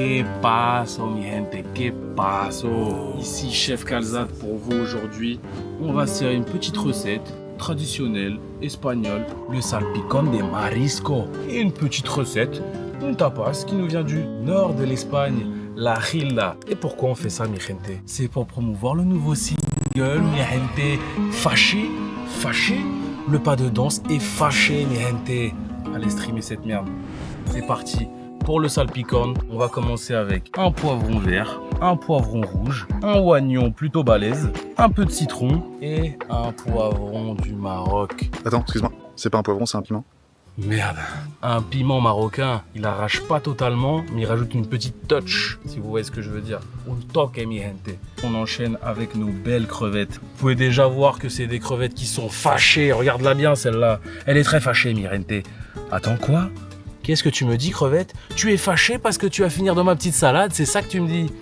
Que paso, mi gente, que paso. Ici, Chef Calzat pour vous aujourd'hui. On va se faire une petite recette traditionnelle espagnole, le salpicón de marisco. Et une petite recette, une tapas qui nous vient du nord de l'Espagne, la Gilda. Et pourquoi on fait ça, mi gente? C'est pour promouvoir le nouveau single, mi gente. Fâché, fâché. Le pas de danse est fâché, mi gente. Allez streamer cette merde. C'est parti. Pour le salpicón, on va commencer avec un poivron vert, un poivron rouge, un oignon plutôt balèze, un peu de citron et un poivron du Maroc. Attends, excuse-moi, c'est pas un poivron, c'est un piment? Merde, un piment marocain, il arrache pas totalement, mais il rajoute une petite touch, si vous voyez ce que je veux dire. Un toque, mi gente. On enchaîne avec nos belles crevettes. Vous pouvez déjà voir que c'est des crevettes qui sont fâchées. Regarde-la bien, celle-là. Elle est très fâchée, mi gente. Attends, quoi? Qu'est-ce que tu me dis, crevette? Tu es fâché parce que tu vas finir dans ma petite salade, c'est ça que tu me dis?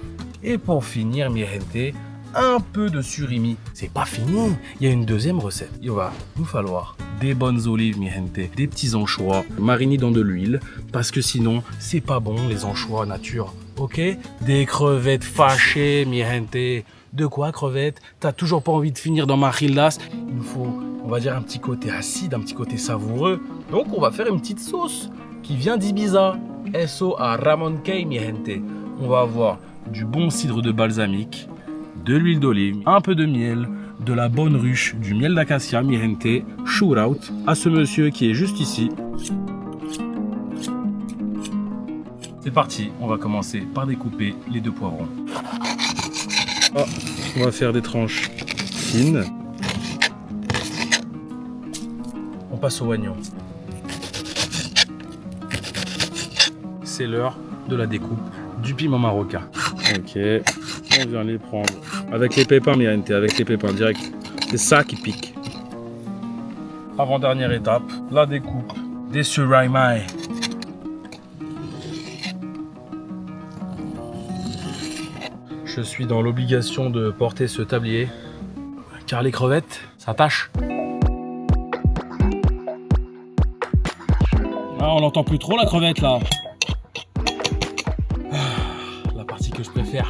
Et pour finir, mi gente, un peu de surimi. C'est pas fini, il y a une deuxième recette. Il va nous falloir des bonnes olives, mi gente, des petits anchois marinés dans de l'huile, parce que sinon, c'est pas bon les anchois nature, ok? Des crevettes fâchées, mi gente. De quoi, crevette? T'as toujours pas envie de finir dans ma gildas? Il nous faut, on va dire, un petit côté acide, un petit côté savoureux. Donc, on va faire une petite sauce qui vient d'Ibiza. Eso a Ramon Key, mi gente. On va avoir du bon cidre de balsamique, de l'huile d'olive, un peu de miel, de la bonne ruche, du miel d'acacia, mi gente. Shout out à ce monsieur qui est juste ici. C'est parti, on va commencer par découper les deux poivrons. Oh, on va faire des tranches fines. On passe au oignon. C'est l'heure de la découpe du piment marocain. Ok, on vient les prendre avec les pépins, mi gente, avec les pépins direct. C'est ça qui pique. Avant-dernière étape, la découpe des suraimai. Je suis dans l'obligation de porter ce tablier car les crevettes, ça tâche. Ah, on l'entend plus trop la crevette là. La partie que je préfère,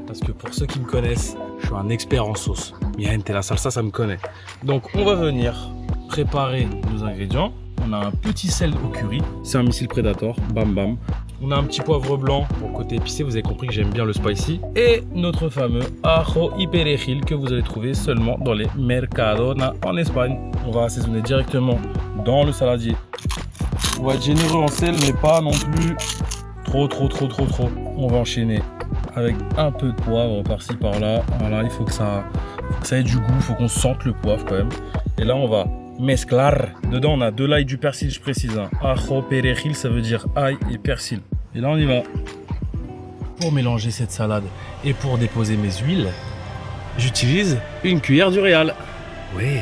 parce que pour ceux qui me connaissent, je suis un expert en sauce. Mi gente, la salsa, ça me connaît. Donc on va venir préparer nos ingrédients. On a un petit sel au curry, c'est un missile Predator, bam bam. On a un petit poivre blanc pour le côté épicé, vous avez compris que j'aime bien le spicy. Et notre fameux ajo y perejil que vous allez trouver seulement dans les Mercadona en Espagne. On va assaisonner directement dans le saladier. On va être généreux en sel, mais pas non plus trop. On va enchaîner avec un peu de poivre par-ci par-là. Voilà, il faut que ça ait du goût, il faut qu'on sente le poivre quand même. Et là, on va mezclar. Dedans, on a de l'ail, du persil, je précise. Ajo perejil, ça veut dire ail et persil. Et là, on y va. Pour mélanger cette salade et pour déposer mes huiles, j'utilise une cuillère du Réal. Oui.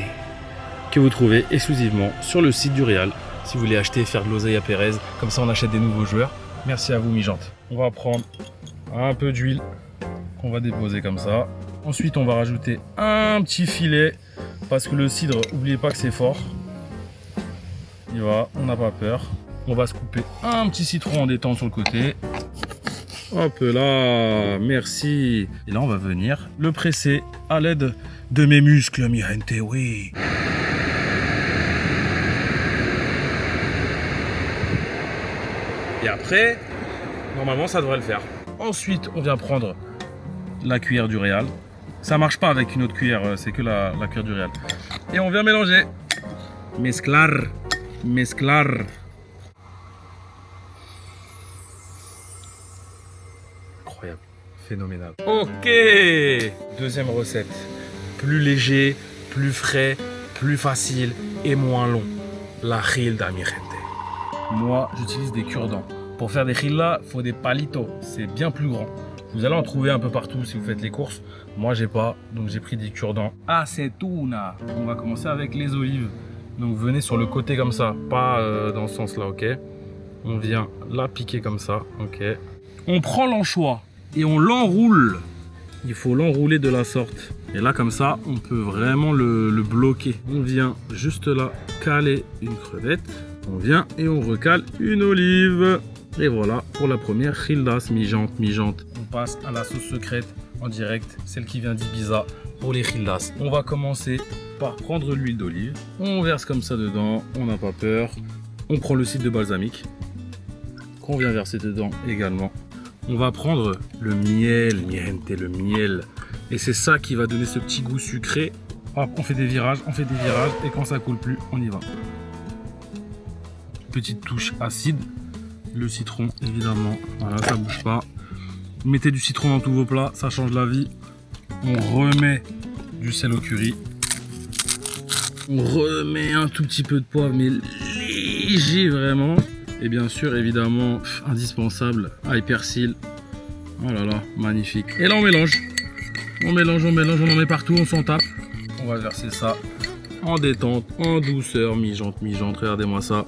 Que vous trouvez exclusivement sur le site du Réal. Si vous voulez acheter et faire de l'oseille à Pérez, comme ça on achète des nouveaux joueurs. Merci à vous, mi gente. On va prendre un peu d'huile qu'on va déposer comme ça. Ensuite, on va rajouter un petit filet parce que le cidre, n'oubliez pas que c'est fort. Il va, on n'a pas peur. On va se couper un petit citron en détente sur le côté. Hop là, merci. Et là, on va venir le presser à l'aide de mes muscles, mi gente, oui. Et après, normalement, ça devrait le faire. Ensuite, on vient prendre la cuillère du Réal. Ça marche pas avec une autre cuillère, c'est que la cuillère du Réal. Et on vient mélanger. Mezclar. Incroyable, phénoménal. Ok, deuxième recette. Plus léger, plus frais, plus facile et moins long. La gilda, mi gente. Moi, j'utilise des cure-dents. Pour faire des gildas, il faut des palitos. C'est bien plus grand. Vous allez en trouver un peu partout si vous faites les courses. Moi, j'ai pas, donc j'ai pris des cure-dents. Aceituna. On va commencer avec les olives. Donc, venez sur le côté comme ça, pas dans ce sens-là, ok? On vient la piquer comme ça, ok? On prend l'anchois et on l'enroule. Il faut l'enrouler de la sorte. Et là, comme ça, on peut vraiment le bloquer. On vient juste là caler une crevette. On vient et on recale une olive. Et voilà pour la première Gildas mi-jante. On passe à la sauce secrète en direct, celle qui vient d'Ibiza pour les Gildas. On va commencer par prendre l'huile d'olive. On verse comme ça dedans, on n'a pas peur. On prend le cidre de balsamique qu'on vient verser dedans également. On va prendre le miel, le miel. Et c'est ça qui va donner ce petit goût sucré. Hop, on fait des virages, et quand ça coule plus, on y va. Petite touche acide. Le citron, évidemment. Voilà, ça bouge pas. Mettez du citron dans tous vos plats, ça change la vie. On remet du sel au curry. On remet un tout petit peu de poivre, mais léger vraiment. Et bien sûr, évidemment, indispensable, ail persil. Oh là là, magnifique. Et là, on mélange. On en met partout, on s'en tape. On va verser ça en détente, en douceur, mi-jante. Regardez-moi ça.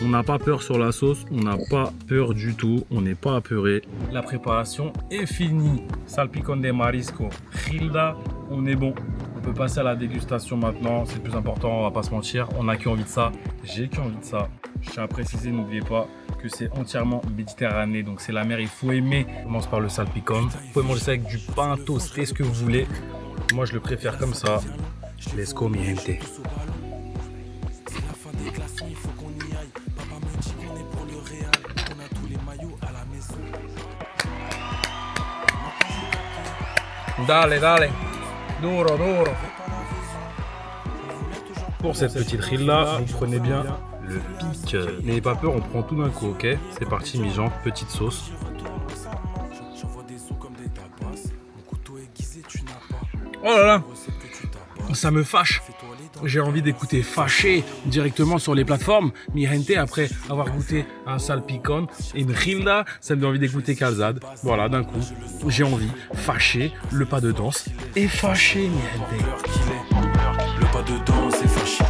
On n'a pas peur sur la sauce, on n'a pas peur du tout, on n'est pas apeuré. La préparation est finie. Salpicón de marisco, Gilda, on est bon. On peut passer à la dégustation maintenant, c'est le plus important, on va pas se mentir. On a qui envie de ça, j'ai qui envie de ça. Je tiens à préciser, n'oubliez pas que c'est entièrement méditerranéen, donc c'est la mer, il faut aimer. On commence par le salpicón. Vous pouvez manger ça avec du pain toasté, ce que vous voulez. Moi, je le préfère comme ça. Let's go, mi gente. Dale, duro. Pour cette petite Gilda, vous prenez bien le pic. N'ayez pas peur, on prend tout d'un coup, ok? C'est parti, mi-jante, petite sauce. Oh là là, ça me fâche. J'ai envie d'écouter Fâché directement sur les plateformes. Mi gente, après avoir goûté un salpicón et une Gilda, ça me donne envie d'écouter Calzade. Voilà, d'un coup, j'ai envie. Fâché, le pas de danse et Fâché, mi gente. Le pas de danse et Fâché.